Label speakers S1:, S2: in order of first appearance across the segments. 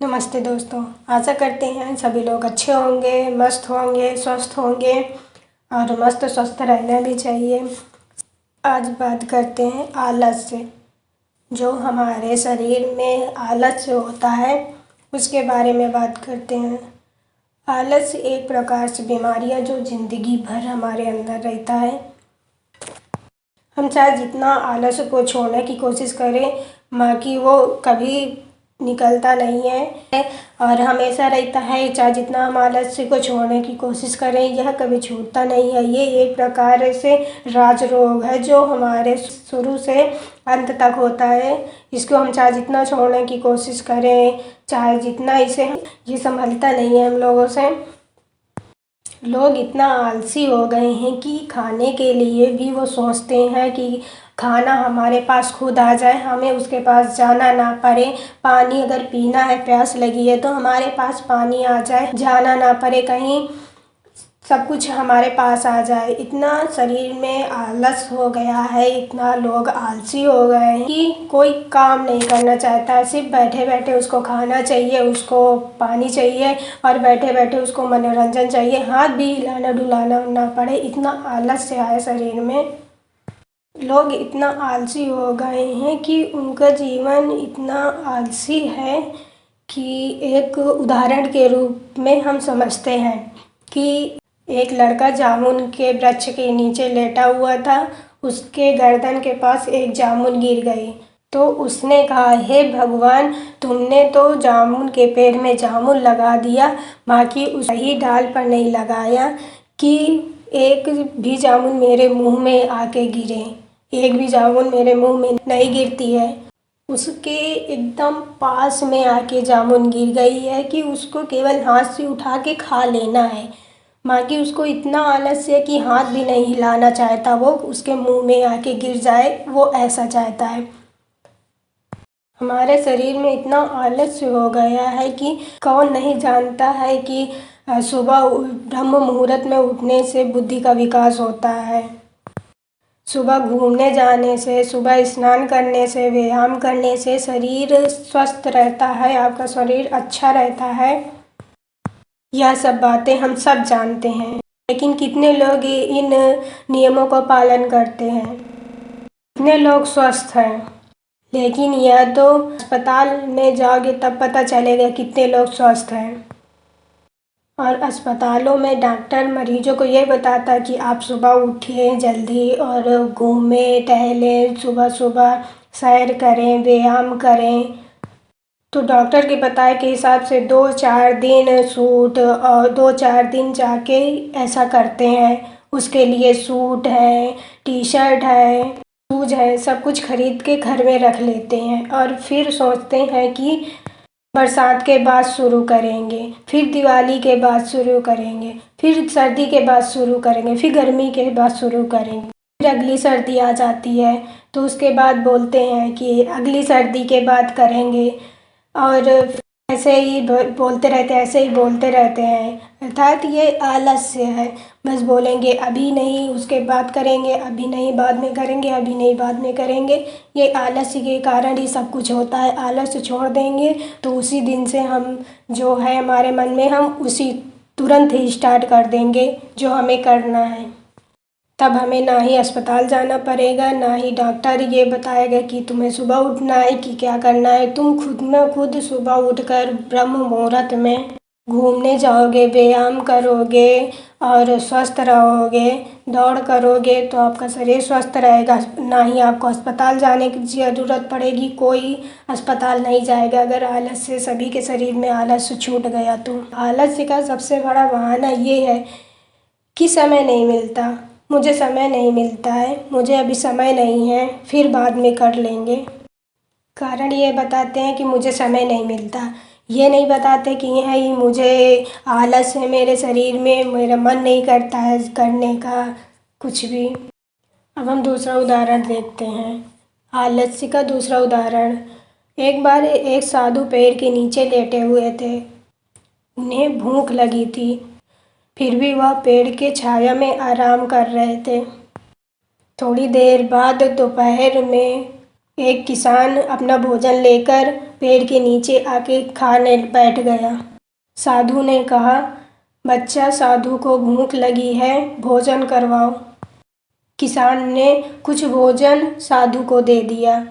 S1: नमस्ते दोस्तों। आशा करते हैं सभी लोग अच्छे होंगे, मस्त होंगे, स्वस्थ होंगे और मस्त स्वस्थ रहना भी चाहिए। आज बात करते हैं आलस से। जो हमारे शरीर में आलस होता है उसके बारे में बात करते हैं। आलस एक प्रकार से बीमारी है जो ज़िंदगी भर हमारे अंदर रहता है। हम चाहे जितना आलस को छोड़ने की कोशिश करें बाकी वो कभी निकलता नहीं है और हमेशा रहता है। चाहे जितना हम आलस को छोड़ने की कोशिश करें यह कभी छूटता नहीं है। ये एक प्रकार से राज रोग है जो हमारे शुरू से अंत तक होता है। इसको हम चाहे जितना छोड़ने की कोशिश करें, चाहे जितना इसे ये संभलता नहीं है हम लोगों से। लोग इतना आलसी हो गए हैं कि खाने के लिए भी वो सोचते हैं कि खाना हमारे पास खुद आ जाए, हमें उसके पास जाना ना पड़े। पानी अगर पीना है, प्यास लगी है तो हमारे पास पानी आ जाए, जाना ना पड़े कहीं, सब कुछ हमारे पास आ जाए। इतना शरीर में आलस हो गया है, इतना लोग आलसी हो गए हैं कि कोई काम नहीं करना चाहता। सिर्फ बैठे बैठे उसको खाना चाहिए, उसको पानी चाहिए और बैठे बैठे उसको मनोरंजन चाहिए। हाथ भी हिलाना डुलाना ना पड़े, इतना आलस से आए शरीर में। लोग इतना आलसी हो गए हैं कि उनका जीवन इतना आलसी है कि एक उदाहरण के रूप में हम समझते हैं कि एक लड़का जामुन के वृक्ष के नीचे लेटा हुआ था। उसके गर्दन के पास एक जामुन गिर गई तो उसने कहा, हे भगवान, तुमने तो जामुन के पेड़ में जामुन लगा दिया, बाकी उस ही डाल पर नहीं लगाया कि एक भी जामुन मेरे मुंह में आके गिरे। एक भी जामुन मेरे मुंह में नहीं गिरती है। उसके एकदम पास में आके जामुन गिर गई है कि उसको केवल हाथ से उठा के खा लेना है, बाकी उसको इतना आलस है कि हाथ भी नहीं हिलाना चाहता। वो उसके मुंह में आके गिर जाए, वो ऐसा चाहता है। हमारे शरीर में इतना आलस हो गया है कि कौन नहीं जानता है कि सुबह ब्रह्म मुहूर्त में उठने से बुद्धि का विकास होता है। सुबह घूमने जाने से, सुबह स्नान करने से, व्यायाम करने से शरीर स्वस्थ रहता है, आपका शरीर अच्छा रहता है। यह सब बातें हम सब जानते हैं, लेकिन कितने लोग इन नियमों का पालन करते हैं। कितने लोग स्वस्थ हैं, लेकिन यह तो अस्पताल में जाओगे तब पता चलेगा कितने लोग स्वस्थ हैं। और अस्पतालों में डॉक्टर मरीजों को ये बताता है कि आप सुबह उठिए जल्दी और घूमें टहलें, सुबह सुबह सैर करें, व्यायाम करें। तो डॉक्टर के बताए के हिसाब से 2-4 दिन सूट और 2-4 दिन जाके ऐसा करते हैं। उसके लिए सूट है, टी शर्ट है, शूज है, सब कुछ खरीद के घर में रख लेते हैं और फिर सोचते हैं कि बरसात के बाद शुरू करेंगे, फिर दिवाली के बाद शुरू करेंगे, फिर सर्दी के बाद शुरू करेंगे, फिर गर्मी के बाद शुरू करेंगे। फिर अगली सर्दी आ जाती है तो उसके बाद बोलते हैं कि अगली सर्दी के बाद करेंगे और ऐसे ही बोलते रहते हैं, ऐसे ही बोलते रहते हैं। अर्थात ये आलस्य है। बस बोलेंगे अभी नहीं, उसके बाद करेंगे, अभी नहीं बाद में करेंगे, अभी नहीं बाद में करेंगे। ये आलस्य के कारण ही सब कुछ होता है। आलस्य छोड़ देंगे तो उसी दिन से हम जो है हमारे मन में, हम उसी तुरंत ही स्टार्ट कर देंगे जो हमें करना है। तब हमें ना ही अस्पताल जाना पड़ेगा, ना ही डॉक्टर ये बताएगा कि तुम्हें सुबह उठना है कि क्या करना है। तुम खुद में खुद सुबह उठकर ब्रह्म मुहूर्त में घूमने जाओगे, व्यायाम करोगे और स्वस्थ रहोगे, दौड़ करोगे तो आपका शरीर स्वस्थ रहेगा। ना ही आपको अस्पताल जाने की ज़रूरत पड़ेगी, कोई अस्पताल नहीं जाएगा अगर आलस्य सभी के शरीर में आलस्य छूट गया तो। आलस्य का सबसे बड़ा बहाना ये है कि समय नहीं मिलता, मुझे समय नहीं मिलता है, मुझे अभी समय नहीं है, फिर बाद में कर लेंगे। कारण ये बताते हैं कि मुझे समय नहीं मिलता, ये नहीं बताते कि यह मुझे आलस है मेरे शरीर में, मेरा मन नहीं करता है करने का कुछ भी। अब हम दूसरा उदाहरण देखते हैं, आलस्य का दूसरा उदाहरण। एक बार एक साधु पेड़ के नीचे लेटे हुए थे। उन्हें भूख लगी थी, फिर भी वह पेड़ के छाया में आराम कर रहे थे। थोड़ी देर बाद दोपहर में एक किसान अपना भोजन लेकर पेड़ के नीचे आके खाने बैठ गया। साधु ने कहा, बच्चा, साधु को भूख लगी है, भोजन करवाओ। किसान ने कुछ भोजन साधु को दे दिया।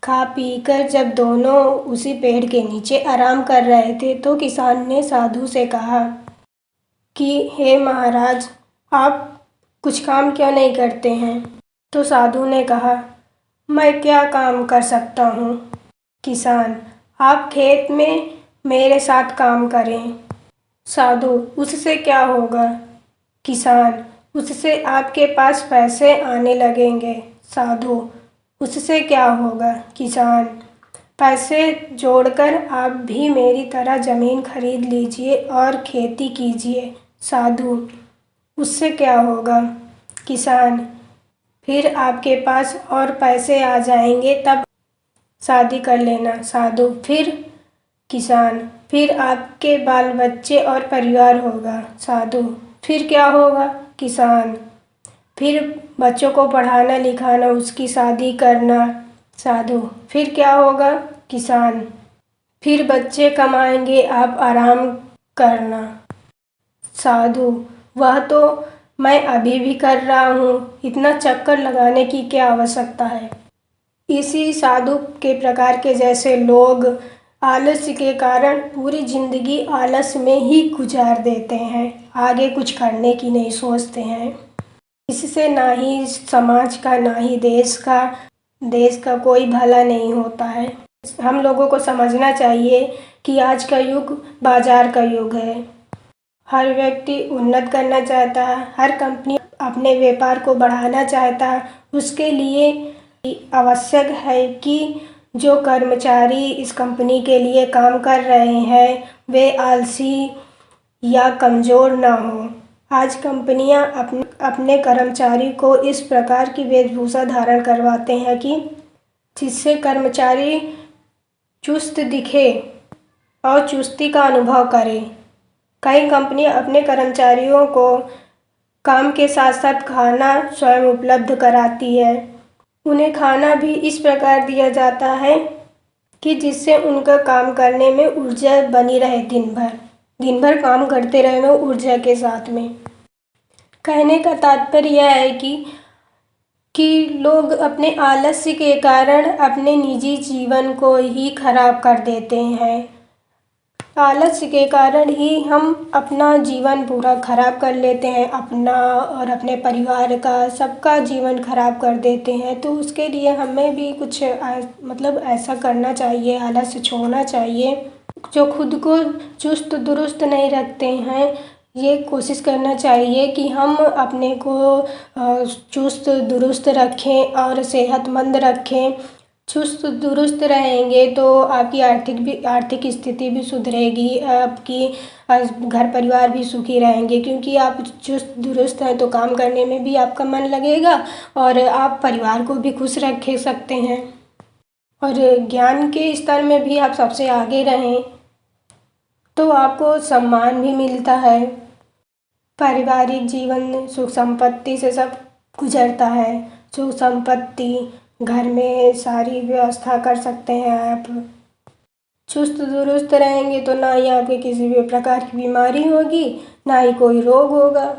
S1: खा पीकर जब दोनों उसी पेड़ के नीचे आराम कर रहे थे तो किसान ने साधु से कहा कि हे महाराज, आप कुछ काम क्यों नहीं करते हैं? तो साधु ने कहा, मैं क्या काम कर सकता हूँ? किसान, आप खेत में मेरे साथ काम करें। साधु, उससे क्या होगा? किसान, उससे आपके पास पैसे आने लगेंगे। साधु, उससे क्या होगा? किसान, पैसे जोड़कर आप भी मेरी तरह ज़मीन खरीद लीजिए और खेती कीजिए। साधु, उससे क्या होगा? किसान, फिर आपके पास और पैसे आ जाएंगे, तब शादी कर लेना। साधु, फिर? किसान, फिर आपके बाल बच्चे और परिवार होगा। साधु, फिर क्या होगा? किसान, फिर बच्चों को पढ़ाना लिखाना, उसकी शादी करना। साधु, फिर क्या होगा? किसान, फिर बच्चे कमाएंगे, आप आराम करना। साधु, वह तो मैं अभी भी कर रहा हूँ, इतना चक्कर लगाने की क्या आवश्यकता है? इसी साधु के प्रकार के जैसे लोग आलस्य के कारण पूरी जिंदगी आलस में ही गुजार देते हैं, आगे कुछ करने की नहीं सोचते हैं। इससे ना ही समाज का, ना ही देश का कोई भला नहीं होता है। हम लोगों को समझना चाहिए कि आज का युग बाजार का युग है। हर व्यक्ति उन्नत करना चाहता है, हर कंपनी अपने व्यापार को बढ़ाना चाहता है। उसके लिए आवश्यक है कि जो कर्मचारी इस कंपनी के लिए काम कर रहे हैं वे आलसी या कमज़ोर ना हो। आज कंपनियां अपने कर्मचारी को इस प्रकार की वेशभूषा धारण करवाते हैं कि जिससे कर्मचारी चुस्त दिखे और चुस्ती का अनुभव करे। कई कंपनियां अपने कर्मचारियों को काम के साथ साथ खाना स्वयं उपलब्ध कराती है। उन्हें खाना भी इस प्रकार दिया जाता है कि जिससे उनका काम करने में ऊर्जा बनी रहे, दिन भर काम करते रहे वो ऊर्जा के साथ में। कहने का तात्पर्य यह है कि लोग अपने आलस्य के कारण अपने निजी जीवन को ही खराब कर देते हैं। आलस्य के कारण ही हम अपना जीवन पूरा खराब कर लेते हैं, अपना और अपने परिवार का, सबका जीवन खराब कर देते हैं। तो उसके लिए हमें भी कुछ मतलब ऐसा करना चाहिए, आलस्य छोड़ना चाहिए। जो खुद को चुस्त दुरुस्त नहीं रखते हैं, ये कोशिश करना चाहिए कि हम अपने को चुस्त दुरुस्त रखें और सेहतमंद रखें। चुस्त दुरुस्त रहेंगे तो आपकी आर्थिक स्थिति भी सुधरेगी, आपकी घर परिवार भी सुखी रहेंगे। क्योंकि आप चुस्त दुरुस्त हैं तो काम करने में भी आपका मन लगेगा और आप परिवार को भी खुश रख सकते हैं और ज्ञान के स्तर में भी आप सबसे आगे रहें तो आपको सम्मान भी मिलता है। पारिवारिक जीवन सुख संपत्ति से सब गुजरता है। सुख संपत्ति, घर में सारी व्यवस्था कर सकते हैं आप। चुस्त दुरुस्त रहेंगे तो ना ही आपके किसी भी प्रकार की बीमारी होगी, ना ही कोई रोग होगा।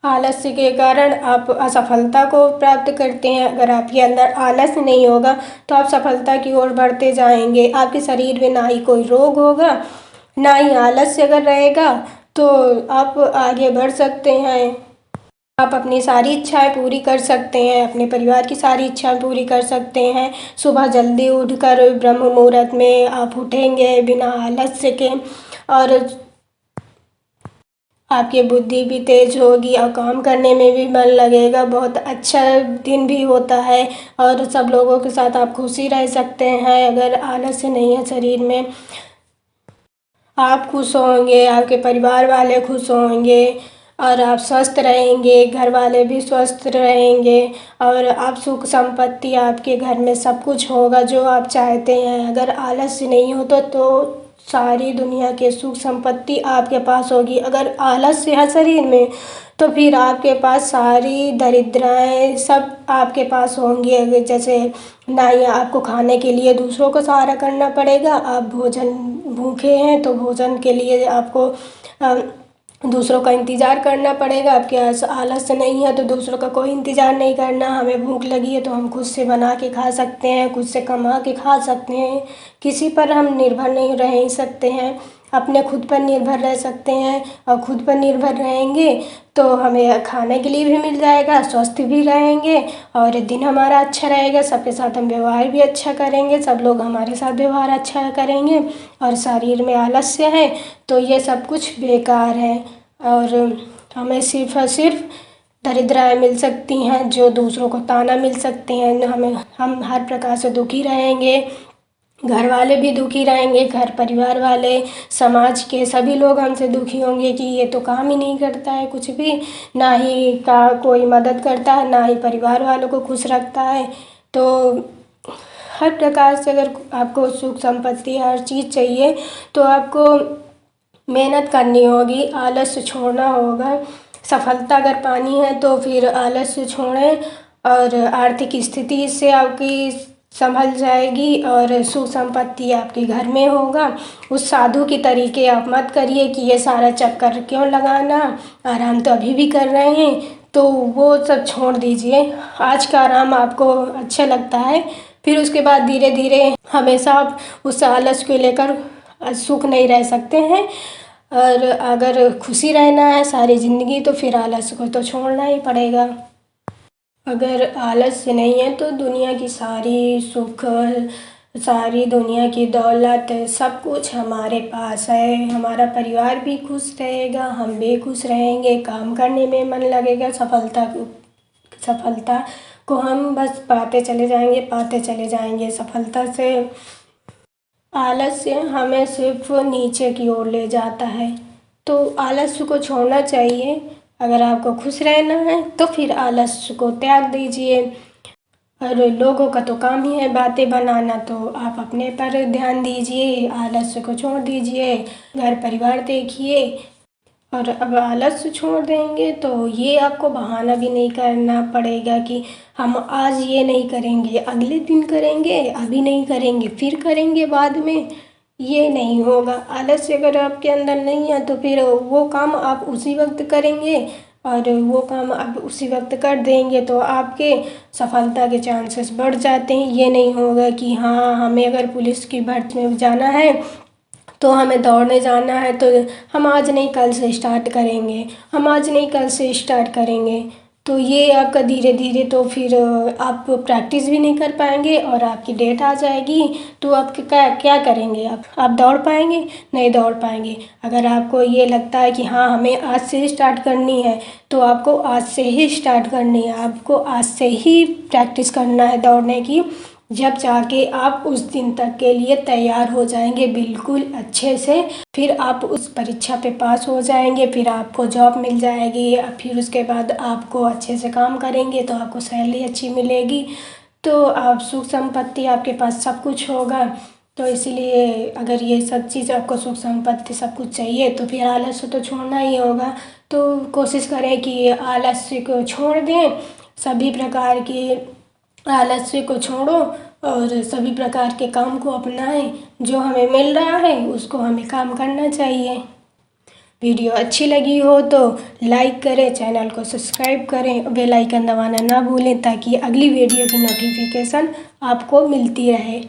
S1: आलस्य के कारण आप असफलता को प्राप्त करते हैं। अगर आपके अंदर आलस्य नहीं होगा तो आप सफलता की ओर बढ़ते जाएंगे। आपके शरीर में ना ही कोई रोग होगा, ना ही आलस्य अगर रहेगा तो आप आगे बढ़ सकते हैं। आप अपनी सारी इच्छाएं पूरी कर सकते हैं, अपने परिवार की सारी इच्छाएं पूरी कर सकते हैं। सुबह जल्दी उठकर ब्रह्म मुहूर्त में आप उठेंगे बिना आलस्य के और आपकी बुद्धि भी तेज होगी और काम करने में भी मन लगेगा। बहुत अच्छा दिन भी होता है और सब लोगों के साथ आप खुशी रह सकते हैं। अगर आलस्य नहीं है शरीर में, आप खुश होंगे, आपके परिवार वाले खुश होंगे और आप स्वस्थ रहेंगे, घर वाले भी स्वस्थ रहेंगे और आप सुख संपत्ति, आपके घर में सब कुछ होगा जो आप चाहते हैं। अगर आलस्य नहीं हो तो सारी दुनिया के सुख संपत्ति आपके पास होगी। अगर आलस्य है शरीर में तो फिर आपके पास सारी दरिद्रताएं सब आपके पास होंगी। अगर जैसे ना ही आपको खाने के लिए दूसरों को सहारा करना पड़ेगा, आप भोजन भूखे हैं तो भोजन के लिए आपको दूसरों का इंतज़ार करना पड़ेगा। आपके आलस्य नहीं है तो दूसरों का कोई इंतज़ार नहीं करना। हमें भूख लगी है तो हम खुद से बना के खा सकते हैं, खुद से कमा के खा सकते हैं, किसी पर हम निर्भर नहीं रह सकते हैं, अपने खुद पर निर्भर रह सकते हैं। और खुद पर निर्भर रहेंगे तो हमें खाने के लिए भी मिल जाएगा, स्वस्थ भी रहेंगे और दिन हमारा अच्छा रहेगा। सबके साथ हम व्यवहार भी अच्छा करेंगे, सब लोग हमारे साथ व्यवहार अच्छा करेंगे। और शरीर में आलस्य है तो ये सब कुछ बेकार है और हमें सिर्फ और सिर्फ दरिद्रताएं मिल सकती हैं, जो दूसरों को ताना मिल सकते हैं। हम हर प्रकार से दुखी रहेंगे, घर वाले भी दुखी रहेंगे, घर परिवार वाले, समाज के सभी लोग हमसे दुखी होंगे कि ये तो काम ही नहीं करता है कुछ भी, ना ही का कोई मदद करता है, ना ही परिवार वालों को खुश रखता है। तो हर प्रकार से अगर आपको सुख संपत्ति हर चीज़ चाहिए तो आपको मेहनत करनी होगी, आलस्य छोड़ना होगा। सफलता अगर पानी है तो फिर आलस्य छोड़ें और आर्थिक स्थिति से आपकी संभल जाएगी और सुख संपत्ति आपके घर में होगा। उस साधु की तरीके आप मत करिए कि ये सारा चक्कर क्यों लगाना, आराम तो अभी भी कर रहे हैं, तो वो सब छोड़ दीजिए। आज का आराम आपको अच्छा लगता है, फिर उसके बाद धीरे धीरे हमेशा आप उस आलस को लेकर सुख नहीं रह सकते हैं। और अगर खुशी रहना है सारी ज़िंदगी तो फिर आलस को तो छोड़ना ही पड़ेगा। अगर आलस्य नहीं है तो दुनिया की सारी सुख, सारी दुनिया की दौलत, सब कुछ हमारे पास है। हमारा परिवार भी खुश रहेगा, हम भी खुश रहेंगे, काम करने में मन लगेगा, सफलता को हम बस पाते चले जाएंगे सफलता से। आलस्य हमें सिर्फ नीचे की ओर ले जाता है, तो आलस्य को छोड़ना चाहिए। अगर आपको खुश रहना है तो फिर आलस्य को त्याग दीजिए। और लोगों का तो काम ही है बातें बनाना, तो आप अपने पर ध्यान दीजिए, आलस्य को छोड़ दीजिए, घर परिवार देखिए। और अब आलस्य छोड़ देंगे तो ये आपको बहाना भी नहीं करना पड़ेगा कि हम आज ये नहीं करेंगे, अगले दिन करेंगे, अभी नहीं करेंगे, फिर करेंगे बाद में। ये नहीं होगा। आलस्य अगर आपके अंदर नहीं है तो फिर वो काम आप उसी वक्त करेंगे और वो काम आप उसी वक्त कर देंगे तो आपके सफलता के चांसेस बढ़ जाते हैं। ये नहीं होगा कि हाँ हमें अगर पुलिस की भर्ती में जाना है तो हमें दौड़ने जाना है तो हम आज नहीं कल से स्टार्ट करेंगे, तो ये आपका धीरे धीरे तो फिर आप प्रैक्टिस भी नहीं कर पाएंगे और आपकी डेट आ जाएगी तो आप क्या करेंगे, आप दौड़ पाएंगे? नहीं दौड़ पाएंगे। अगर आपको ये लगता है कि हाँ हमें आज से ही स्टार्ट करनी है तो आपको आज से ही स्टार्ट करनी है, आपको आज से ही प्रैक्टिस करना है दौड़ने की, जब जाके आप उस दिन तक के लिए तैयार हो जाएंगे बिल्कुल अच्छे से। फिर आप उस परीक्षा पे पास हो जाएंगे, फिर आपको जॉब मिल जाएगी, फिर उसके बाद आपको अच्छे से काम करेंगे तो आपको सैलरी अच्छी मिलेगी, तो आप सुख संपत्ति आपके पास सब कुछ होगा। तो इसीलिए अगर ये सब चीज़ आपको सुख संपत्ति सब कुछ चाहिए तो फिर आलस्य तो छोड़ना ही होगा। तो कोशिश करें कि आलस्य को छोड़ दें, सभी प्रकार की आलस्य को छोड़ो और सभी प्रकार के काम को अपनाएं। जो हमें मिल रहा है उसको हमें काम करना चाहिए। वीडियो अच्छी लगी हो तो लाइक करें, चैनल को सब्सक्राइब करें, बेल आइकन दबाना ना भूलें ताकि अगली वीडियो की नोटिफिकेशन आपको मिलती रहे।